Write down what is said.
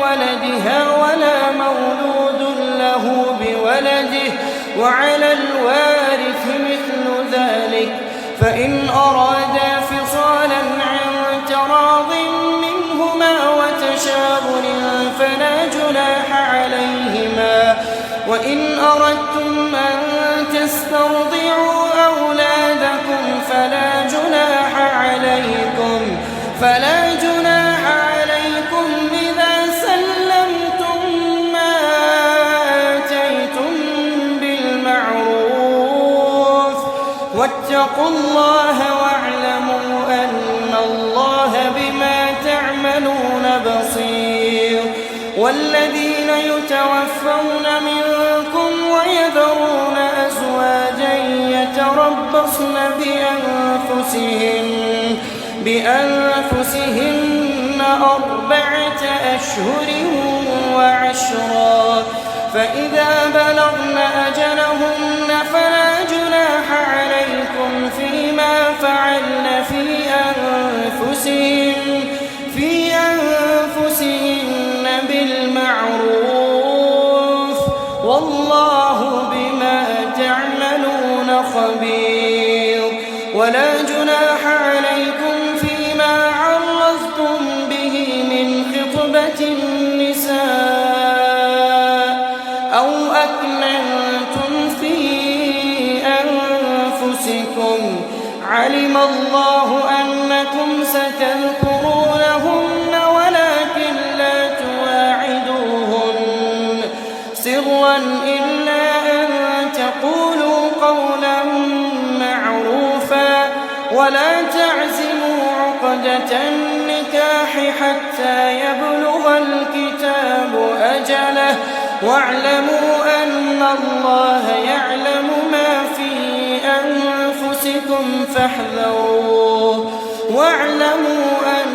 بولدها ولا مولود له بولده وعلى الوارث مثل ذلك فإن أرادا فصالا عن تراض منهما وتشاور فلا جناح عليهما وإن أردتم أن تسترضعوا أولادكم فلا جناح عليكم إذا سلمتم ما آتيتم بالمعروف واتقوا الله واعلموا أن الله بما تعملون بصير. والذين يتوفون منكم ويذرون أزواجا يتربصن بأنفسهن 4 أشهر و10 فإذا بلغن أجلهن فلا جناح عليكم فيما فعلن في أنفسهن بالمعروف والله بما تعملون خبير. ولا جناح عليكم فيما عرضتم به من خطبة النساء أو أكننتم في أنفسكم علم الله أنكم ستذكرونهن ولكن لا تواعدوهن سرا إلا أن تقولوا قولا معروفا ولا تعزموا عقدة النكاح حتى يبلغ الكتاب أجله واعلموا أن الله يعلم ما في أنفسكم فاحذروه واعلموا أن